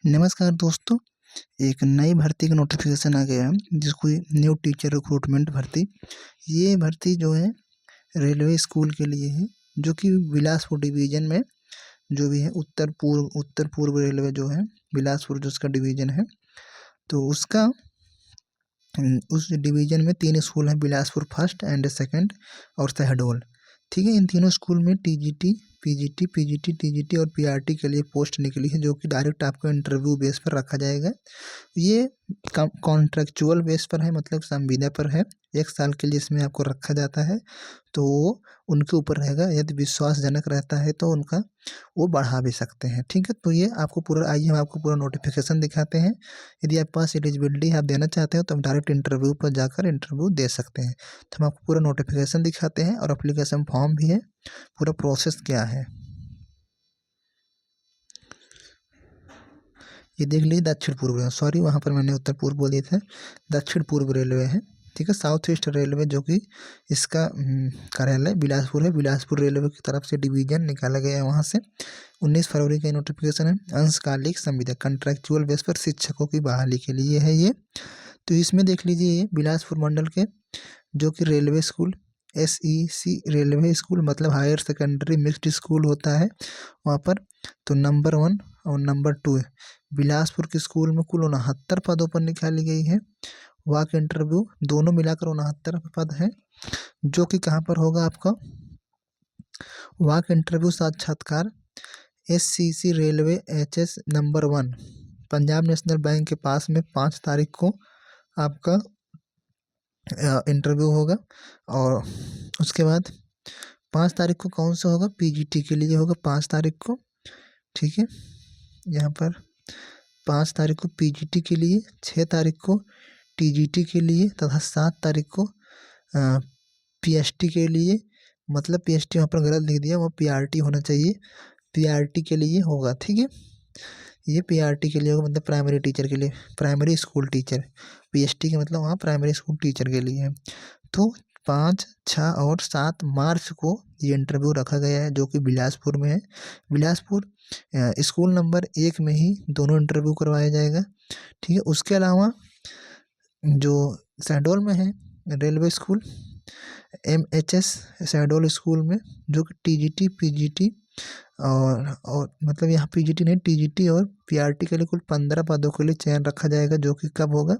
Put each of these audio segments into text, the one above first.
नमस्कार दोस्तों, एक नई भर्ती का नोटिफिकेशन आ गया है जिसको न्यू टीचर रिक्रूटमेंट भर्ती। ये भर्ती जो है रेलवे स्कूल के लिए है, जो कि बिलासपुर डिवीज़न में जो भी है उत्तर पूर्व रेलवे जो है बिलासपुर जो उसका डिवीज़न है, तो उसका उस डिवीज़न में 3 स्कूल हैं, बिलासपुर फर्स्ट एंड सेकंड और शहडोल। ठीक है, इन तीनों स्कूल में टीजीटी, पीजीटी, टीजीटी और पीआरटी के लिए पोस्ट निकली है, जो कि डायरेक्ट आपको इंटरव्यू बेस पर रखा जाएगा। ये कॉन्ट्रेक्चुअल बेस पर है, मतलब संविदा पर है। 1 साल के लिए इसमें आपको रखा जाता है, तो वो उनके ऊपर रहेगा। यदि विश्वासजनक रहता है तो उनका वो बढ़ा भी सकते हैं। ठीक है, तो ये आपको पूरा, आइए हम आपको पूरा नोटिफिकेशन दिखाते हैं। यदि आपके पास एलिजिबिलिटी आप देना चाहते हो तो आप डायरेक्ट इंटरव्यू पर जाकर इंटरव्यू दे सकते हैं। तो हम आपको पूरा नोटिफिकेशन दिखाते हैं और एप्लीकेशन फॉर्म भी है, पूरा प्रोसेस क्या है ये देख लीजिए। दक्षिण पूर्व, सॉरी वहाँ पर मैंने उत्तर पूर्व बोल दिए थे, दक्षिण पूर्व रेलवे है। ठीक है, साउथ ईस्ट रेलवे जो कि इसका कार्यालय बिलासपुर है। बिलासपुर रेलवे की तरफ से डिवीजन निकाला गया है वहाँ से। 19 फरवरी का नोटिफिकेशन है। अंशकालिक संविदा कॉन्ट्रेक्चुअल बेस पर शिक्षकों की बहाली के लिए है ये। तो इसमें देख लीजिए, ये बिलासपुर मंडल के जो कि railway school, SEC railway school मतलब हायर सेकेंडरी मिक्स्ड स्कूल होता है वहाँ पर। तो नंबर 1 और नंबर 2 बिलासपुर के स्कूल में कुल 69 पदों पर निकाली गई है। वाक इंटरव्यू दोनों मिलाकर 69 पद है, जो कि कहाँ पर होगा आपका वाक इंटरव्यू साक्षात्कार SCC railway HS number 1 Punjab national bank के पास में 5 तारीख को आपका इंटरव्यू होगा। और उसके बाद 5 तारीख को कौन सा होगा, पीजीटी के लिए होगा 5 तारीख को। ठीक है, यहाँ पर 5 तारीख को पीजीटी के लिए, 6 तारीख को टीजीटी के लिए तथा 7 तारीख को पीएसटी के लिए। मतलब पीएसटी वहाँ पर गलत लिख दिया, वो पीआरटी होना चाहिए, पीआरटी के लिए होगा। ठीक है, ये पीआरटी के लिए होगा, मतलब प्राइमरी टीचर के लिए, प्राइमरी स्कूल टीचर। पीएसटी का मतलब वहाँ प्राइमरी स्कूल टीचर के लिए है। तो 5, 6 और 7 मार्च को ये इंटरव्यू रखा गया है, जो कि बिलासपुर में है। बिलासपुर स्कूल नंबर 1 में ही दोनों इंटरव्यू करवाया जाएगा। ठीक है, उसके अलावा जो शहडोल में है railway school MHS Shahdol school में, जो कि टीजीटी, पीजीटी और मतलब यहाँ पीजीटी नहीं, टीजीटी और पीआरटी के लिए कुल 15 पदों के लिए चयन रखा जाएगा, जो कि कब होगा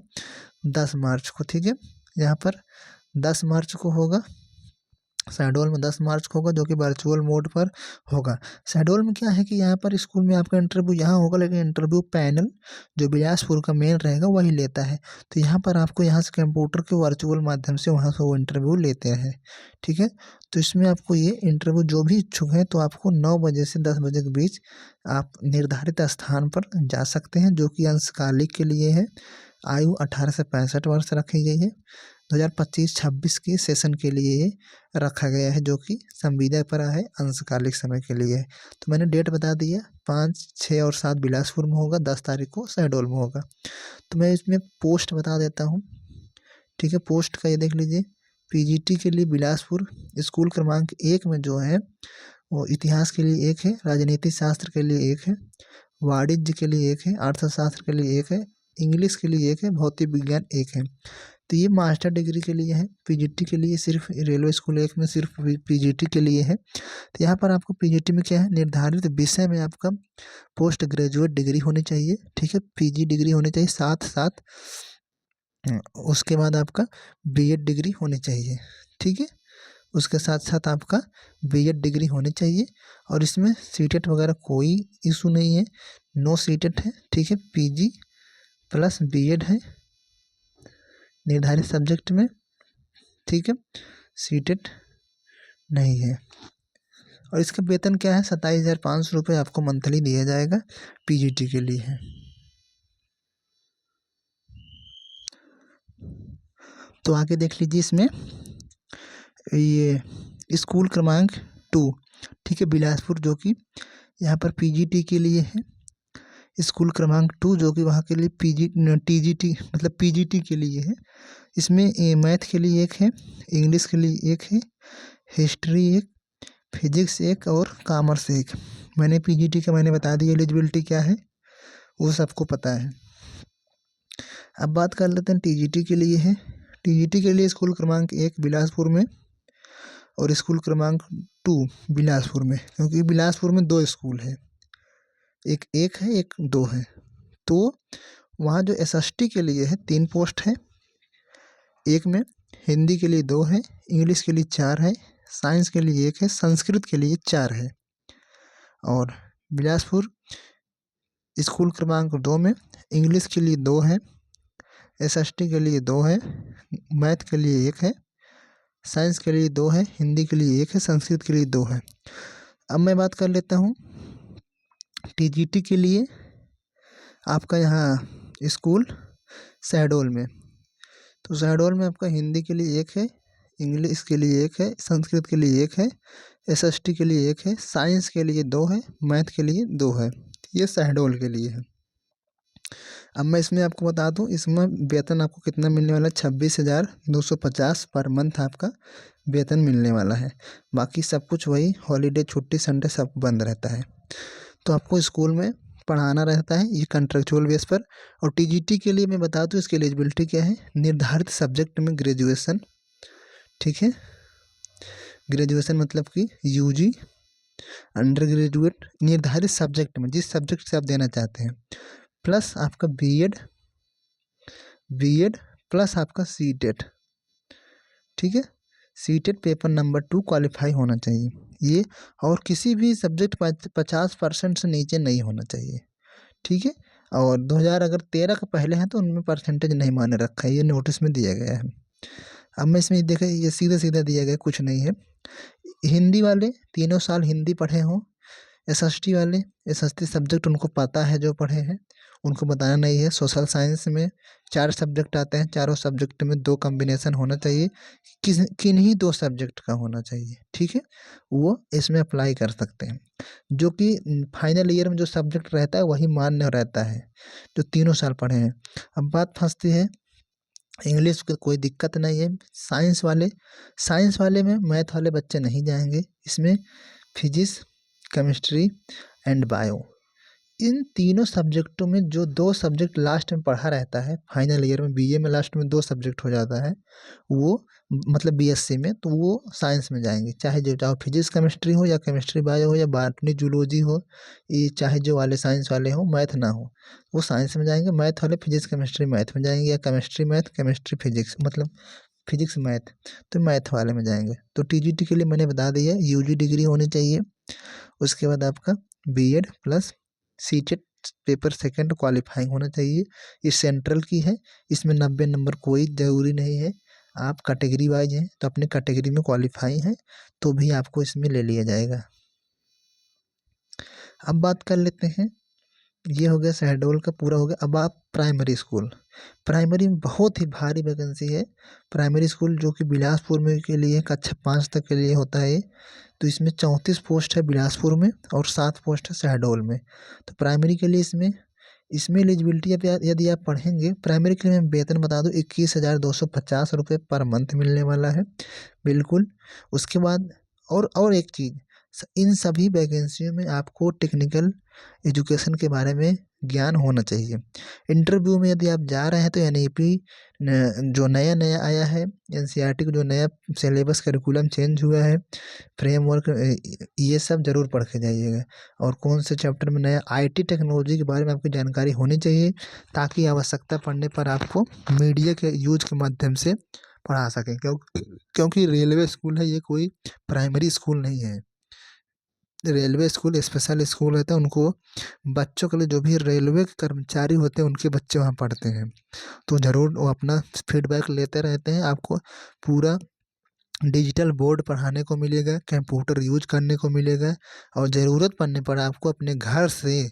10 मार्च को। ठीक है, यहाँ पर 10 मार्च को होगा, शहडोल में 10 मार्च को होगा, जो कि वर्चुअल मोड पर होगा। शहडोल में क्या है कि यहाँ पर स्कूल में आपका इंटरव्यू यहाँ होगा, लेकिन इंटरव्यू पैनल जो बिलासपुर का मेन रहेगा वही लेता है। तो यहाँ पर आपको यहाँ से कंप्यूटर के वर्चुअल माध्यम से वहाँ से वो इंटरव्यू लेते हैं। ठीक है, तो इसमें आपको ये इंटरव्यू जो भी इच्छुक हैं तो आपको 9 बजे से 10 बजे के बीच आप निर्धारित स्थान पर जा सकते हैं, जो कि अंशकालिक के लिए है। आयु 18 से 65 वर्ष रखी गई है। 2025-26 के सेशन के लिए ये रखा गया है, जो कि संविदा पर है, अंशकालिक समय के लिए है। तो मैंने डेट बता दिया, 5, 6 और 7 बिलासपुर में होगा, 10 तारीख को शहडोल में होगा। तो मैं इसमें पोस्ट बता देता हूँ। ठीक है, पोस्ट का ये देख लीजिए। पीजीटी के लिए बिलासपुर स्कूल क्रमांक 1 में जो है वो इतिहास के लिए 1 है, राजनीति शास्त्र के लिए 1 है, वाणिज्य के लिए 1 है, अर्थशास्त्र के लिए 1 है, इंग्लिश के लिए 1 है, भौतिक विज्ञान 1 है। तो ये मास्टर डिग्री के लिए है। पीजीटी के लिए सिर्फ रेलवे स्कूल 1 में सिर्फ पीजीटी के लिए है। तो यहाँ पर आपको पीजीटी में क्या है, निर्धारित विषय में आपका पोस्ट ग्रेजुएट डिग्री होनी चाहिए। ठीक है, पीजी डिग्री होनी चाहिए, साथ साथ उसके बाद आपका बीएड डिग्री होनी चाहिए। ठीक है, उसके साथ साथ आपका बीएड डिग्री होनी चाहिए। और इसमें सीटेट वगैरह कोई इशू नहीं है, नो सीटेट है। ठीक है, पीजी प्लस बीएड है निर्धारित सब्जेक्ट में। ठीक है, सीटेट नहीं है। और इसका वेतन क्या है, 27,500 रुपये आपको मंथली दिया जाएगा, पीजीटी के लिए है। तो आगे देख लीजिए, इसमें ये स्कूल क्रमांक 2, ठीक है, बिलासपुर, जो कि यहाँ पर पीजीटी के लिए है। स्कूल क्रमांक 2 जो कि वहाँ के लिए टीजीटी मतलब पीजीटी के लिए है। इसमें मैथ के लिए 1 है, इंग्लिश के लिए 1 है, हिस्ट्री 1, फिजिक्स 1 और कॉमर्स 1। मैंने पीजीटी का मैंने बता दिया एलिजिबिलिटी क्या है। वो सबको पता है। अब बात कर लेते हैं टीजीटी के लिए है। टीजीटी के लिए स्कूल क्रमांक 1 बिलासपुर में और स्कूल क्रमांक 2 बिलासपुर में, क्योंकि बिलासपुर में 2 स्कूल है, एक है एक 2 है। तो वहाँ जो एसएसटी के लिए है 3 पोस्ट है, एक में हिंदी के लिए 2 है, इंग्लिश के लिए 4 है, साइंस के लिए 1 है, संस्कृत के लिए 4 है। और बिलासपुर स्कूल क्रमांक 2 में इंग्लिश के लिए 2 है, एसएसटी के लिए 2 है, मैथ के लिए 1 है, साइंस के लिए 2 है, हिंदी के लिए 1 है, संस्कृत के लिए 2 है। अब मैं बात कर लेता हूँ टीजीटी के लिए आपका यहाँ स्कूल शहडोल में। तो शहडोल में आपका हिंदी के लिए 1 है, इंग्लिश के लिए 1 है, संस्कृत के लिए 1 है, एसएसटी के लिए 1 है, साइंस के लिए 2 है, मैथ के लिए 2 है। ये शहडोल के लिए है। अब मैं इसमें आपको बता दूं, इसमें वेतन आपको कितना मिलने वाला है, 26,250 पर मंथ आपका वेतन मिलने वाला है। बाकी सब कुछ वही, हॉलीडे छुट्टी संडे सब बंद रहता है। तो आपको स्कूल में पढ़ाना रहता है, ये कॉन्ट्रेक्चुअल बेस पर। और टीजीटी के लिए मैं बता दूं इसकी एलिजिबिलिटी क्या है, निर्धारित सब्जेक्ट में ग्रेजुएशन, ठीक है, ग्रेजुएशन मतलब कि यूजी, अंडर ग्रेजुएट, निर्धारित सब्जेक्ट में जिस सब्जेक्ट से आप देना चाहते हैं, प्लस आपका बीएड प्लस आपका सीटेट, ठीक है, सीटेट पेपर नंबर 2 क्वालिफाई होना चाहिए ये। और किसी भी सब्जेक्ट 50% से नीचे नहीं होना चाहिए, ठीक है। और 2013 का पहले हैं तो उनमें परसेंटेज नहीं माने रखा है, ये नोटिस में दिया गया है। अब मैं इसमें देखें, ये सीधा सीधा दिया गया, कुछ नहीं है। हिंदी वाले 3 साल हिंदी पढ़े हों, एसएसटी वाले एसएसटी सब्जेक्ट उनको पता है, जो पढ़े हैं उनको बताना नहीं है। सोशल साइंस में 4 सब्जेक्ट आते हैं, चारों सब्जेक्ट में 2 कॉम्बिनेशन होना चाहिए, किन्हीं 2 सब्जेक्ट का होना चाहिए, ठीक है, वो इसमें अप्लाई कर सकते हैं। जो कि फाइनल ईयर में जो सब्जेक्ट रहता है वही मान्य रहता है, जो 3 साल पढ़े हैं। अब बात फंसती है इंग्लिश की, कोई दिक्कत नहीं है। साइंस वाले में मैथ वाले बच्चे नहीं जाएंगे, इसमें फिजिक्स, केमिस्ट्री एंड बायो, इन तीनों सब्जेक्टों में जो 2 सब्जेक्ट लास्ट में पढ़ा रहता है, फाइनल ईयर में बीए में लास्ट में 2 सब्जेक्ट हो जाता है, वो मतलब बीएससी में, तो वो साइंस में जाएंगे, चाहे फिजिक्स केमिस्ट्री हो या केमिस्ट्री बायो हो या बॉटनी जूलॉजी हो, ये चाहे जो वाले साइंस वाले हो, मैथ ना हो, वो साइंस में जाएंगे। मैथ वाले फिजिक्स केमिस्ट्री मैथ में जाएंगे, या केमिस्ट्री मैथ केमिस्ट्री फिजिक्स, मतलब फिजिक्स मैथ, तो मैथ वाले में जाएंगे। तो टीजीटी के लिए मैंने बता दिया, यूजी डिग्री होनी चाहिए, उसके बाद आपका BEd plus CTET paper 2 qualifying होना चाहिए। ये सेंट्रल की है, इसमें 90 नंबर कोई ज़रूरी नहीं है। आप कैटेगरी वाइज हैं तो अपने कैटेगरी में क्वालिफाई हैं तो भी आपको इसमें ले लिया जाएगा। अब बात कर लेते हैं, ये हो गया शहडोल का पूरा हो गया। अब आप प्राइमरी स्कूल, प्राइमरी में बहुत ही भारी वैकेंसी है। प्राइमरी स्कूल जो कि बिलासपुर में के लिए कक्षा 5 तक के लिए होता है, तो इसमें 34 पोस्ट है बिलासपुर में और 7 पोस्ट है शहडोल में। तो प्राइमरी के लिए इसमें एलिजिबिलिटी यदि आप पढ़ेंगे, प्राइमरी के लिए मैं वेतन बता दूं 21,250 रुपये पर मंथ मिलने वाला है, बिल्कुल। उसके बाद और एक चीज़, इन सभी वैकेंसियों में आपको टेक्निकल एजुकेशन के बारे में ज्ञान होना चाहिए। इंटरव्यू में यदि आप जा रहे हैं तो एनईपी जो नया आया है, एनसीईआरटी को जो नया सिलेबस करिकुलम चेंज हुआ है, फ्रेमवर्क, ये सब जरूर पढ़ के जाइएगा। और कौन से चैप्टर में नया आईटी टेक्नोलॉजी के बारे में आपकी जानकारी होनी चाहिए, ताकि आवश्यकता पड़ने पर आपको मीडिया के यूज के माध्यम से पढ़ा सकें। क्योंकि रेलवे स्कूल है, ये कोई प्राइमरी स्कूल नहीं है। रेलवे स्कूल स्पेशल स्कूल रहता है, उनको बच्चों के लिए, जो भी रेलवे के कर्मचारी होते हैं उनके बच्चे वहाँ पढ़ते हैं। तो ज़रूर वो अपना फीडबैक लेते रहते हैं। आपको पूरा डिजिटल बोर्ड पढ़ाने को मिलेगा, कंप्यूटर यूज करने को मिलेगा, और ज़रूरत पड़ने पर आपको अपने घर से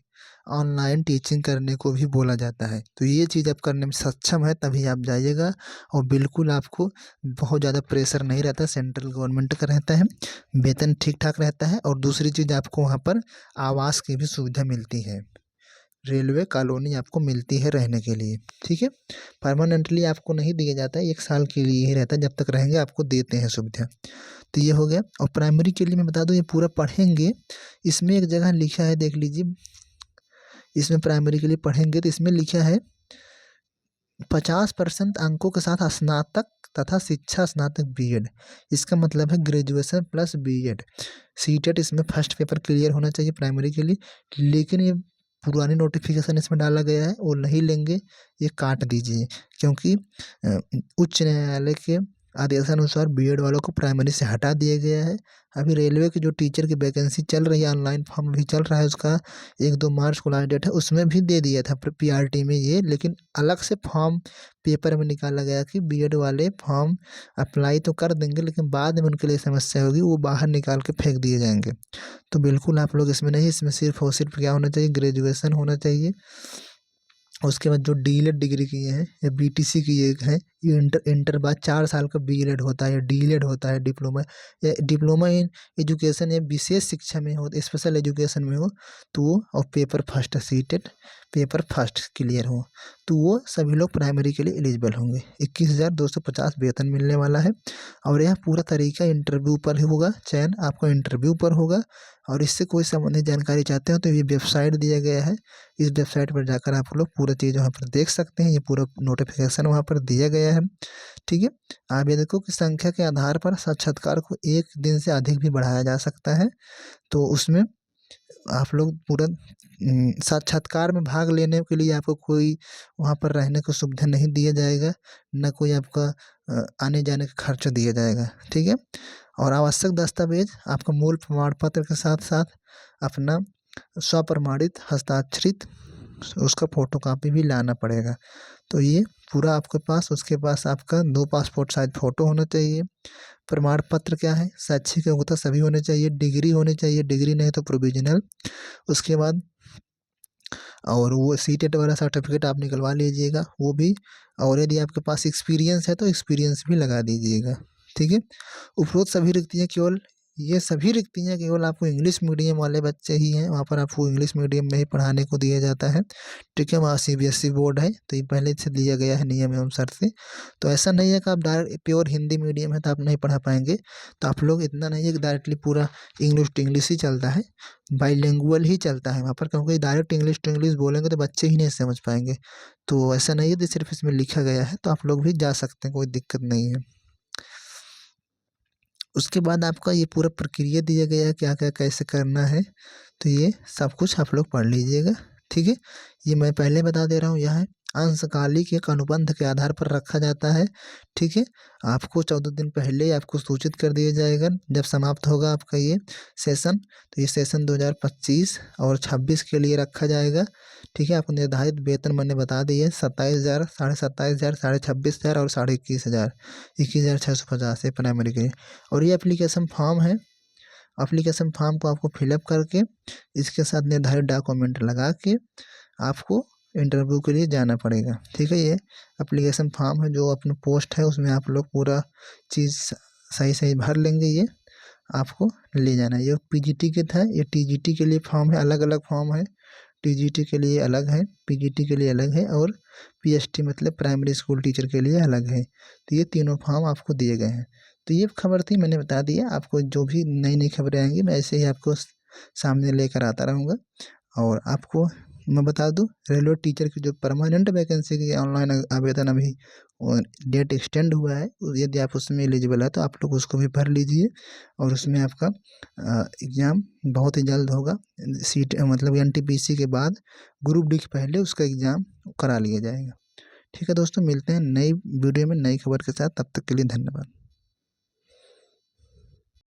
ऑनलाइन टीचिंग करने को भी बोला जाता है। तो ये चीज़ आप करने में सक्षम है तभी आप जाइएगा, और बिल्कुल आपको बहुत ज़्यादा प्रेशर नहीं रहता, सेंट्रल गवर्नमेंट का रहता है, वेतन ठीक ठाक रहता है। और दूसरी चीज़, आपको वहाँ पर आवास की भी सुविधा मिलती है, रेलवे कॉलोनी आपको मिलती है रहने के लिए, ठीक है। परमानेंटली आपको नहीं दिया जाता है, 1 साल के लिए ही रहता है, जब तक रहेंगे आपको देते हैं सुविधा। तो ये हो गया। और प्राइमरी के लिए मैं बता दूं, ये पूरा पढ़ेंगे, इसमें एक जगह लिखा है, देख लीजिए, इसमें प्राइमरी के लिए पढ़ेंगे तो इसमें लिखा है 50% अंकों के साथ स्नातक तथा शिक्षा स्नातक बीएड। इसका मतलब है ग्रेजुएशन प्लस बीएड। सीटेट इसमें फर्स्ट पेपर क्लियर होना चाहिए प्राइमरी के लिए, लेकिन ये पुरानी नोटिफिकेशन इसमें डाला गया है वो नहीं लेंगे, ये काट दीजिए, क्योंकि उच्च न्यायालय के आदेशानुसार बीएड वालों को प्राइमरी से हटा दिया गया है। अभी रेलवे की जो टीचर की वैकेंसी चल रही है, ऑनलाइन फॉर्म भी चल रहा है, उसका 1-2 मार्च को लास्ट डेट है, उसमें भी दे दिया था पीआरटी में ये, लेकिन अलग से फॉर्म पेपर में निकाला गया कि बीएड वाले फॉर्म अप्लाई तो कर देंगे, लेकिन बाद में उनके लिए समस्या होगी, वो बाहर निकाल के फेंक दिए जाएंगे। तो बिल्कुल आप लोग इसमें नहीं, इसमें सिर्फ और सिर्फ क्या होना चाहिए, ग्रेजुएशन होना चाहिए। उसके बाद जो डीएलएड डिग्री किए हैं या बीटीसी किए हैं, ये इंटर बाद 4 साल का बीएड होता है या डीएलएड होता है, डिप्लोमा या डिप्लोमा इन एजुकेशन या विशेष शिक्षा में हो, स्पेशल एजुकेशन में हो, तो वो और paper first CTET paper first clear हो, तो वो सभी लोग प्राइमरी के लिए एलिजिबल होंगे। 21,250 वेतन मिलने वाला है। और यह पूरा तरीका इंटरव्यू पर ही होगा, चयन आपका इंटरव्यू पर होगा। और इससे कोई संबंधित जानकारी चाहते हो तो ये वेबसाइट दिया गया है, इस वेबसाइट पर जाकर आप लोग पूरा चीज़ वहाँ पर देख सकते हैं, ये पूरा नोटिफिकेशन वहाँ पर दिया गया है। ठीक है, आवेदकों की संख्या के आधार पर साक्षात्कार को 1 दिन से अधिक भी बढ़ाया जा सकता है। तो उसमें आप लोग पूरा साक्षात्कार में भाग लेने के लिए आपको कोई वहाँ पर रहने को सुविधा नहीं दिया जाएगा, न कोई आपका आने जाने का खर्चा दिया जाएगा। ठीक है, और आवश्यक दस्तावेज आपका मूल प्रमाण पत्र के साथ साथ अपना स्वप्रमाणित हस्ताक्षरित उसका फोटोकॉपी भी लाना पड़ेगा। तो ये पूरा आपके पास, उसके पास आपका 2 पासपोर्ट साइज फ़ोटो होना चाहिए। प्रमाण पत्र क्या है, शैक्षिक योग्यता सभी होने चाहिए, डिग्री होनी चाहिए, डिग्री नहीं तो प्रोविजनल। उसके बाद और वो सीटेट वाला सर्टिफिकेट आप निकलवा लीजिएगा वो भी, और यदि आपके पास एक्सपीरियंस है तो एक्सपीरियंस भी लगा दीजिएगा। ठीक है, उपरोक्त सभी रिक्तियाँ केवल, ये सभी रिक्तियाँ केवल आपको इंग्लिश मीडियम वाले बच्चे ही हैं, वहाँ पर आपको इंग्लिश मीडियम में ही पढ़ाने को दिया जाता है। ठीक है, वहाँ सीबीएसई बोर्ड है, तो ये पहले से दिया गया है नियम एवं शर्त से। तो ऐसा नहीं है कि आप डायरेक्ट प्योर हिंदी मीडियम है तो आप नहीं पढ़ा पाएंगे, तो आप लोग इतना नहीं है कि डायरेक्टली पूरा इंग्लिश टू इंग्लिश ही चलता है, बाईलिंगुअल ही चलता है वहाँ पर, क्योंकि डायरेक्ट इंग्लिश टू इंग्लिश बोलेंगे तो बच्चे ही नहीं समझ पाएंगे। तो ऐसा नहीं है कि सिर्फ इसमें लिखा गया है, तो आप लोग भी जा सकते हैं, कोई दिक्कत नहीं है। उसके बाद आपका ये पूरा प्रक्रिया दिया गया है, क्या क्या कैसे करना है, तो ये सब कुछ आप लोग पढ़ लीजिएगा। ठीक है, ये मैं पहले बता दे रहा हूँ, यह अंशकालिक एक अनुबंध के आधार पर रखा जाता है। ठीक है, आपको 14 दिन पहले आपको सूचित कर दिया जाएगा जब समाप्त होगा आपका ये सेशन। तो ये सेशन 2025 और 26 के लिए रखा जाएगा। ठीक है, आपको निर्धारित वेतन मैंने बता दी है, 27,000, 27,500, 26,500 और 21,500, 21,650 है प्राइमरी के लिए। और ये एप्लीकेशन फॉर्म है, एप्लीकेशन फॉर्म को आपको फिलअप करके इसके साथ निर्धारित डॉक्यूमेंट लगा के आपको इंटरव्यू के लिए जाना पड़ेगा। ठीक है, ये एप्लीकेशन फॉर्म है, जो अपना पोस्ट है उसमें आप लोग पूरा चीज़ सही सही भर लेंगे, ये आपको ले जाना है। ये पीजीटी के था, ये टीजीटी के लिए फॉर्म है, अलग अलग फॉर्म है, टीजीटी के लिए अलग है, पीजीटी के लिए अलग है, और पीएसटी मतलब प्राइमरी स्कूल टीचर के लिए अलग है। तो ये तीनों फॉर्म आपको दिए गए हैं। तो ये खबर थी, मैंने बता दिया आपको, जो भी नई नई खबरें आएंगी मैं ऐसे ही आपको सामने लेकर आता रहूँगा। और आपको मैं बता दूं, रेलवे टीचर की जो परमानेंट वैकेंसी की ऑनलाइन आवेदन अभी डेट एक्सटेंड हुआ है, यदि आप उसमें एलिजिबल है तो आप लोग उसको भी भर लीजिए, और उसमें आपका एग्ज़ाम बहुत ही जल्द होगा। सीट मतलब एनटीपीसी के बाद ग्रुप डी के पहले उसका एग्ज़ाम करा लिया जाएगा। ठीक है दोस्तों, मिलते हैं नई वीडियो में नई खबर के साथ, तब तक के लिए धन्यवाद।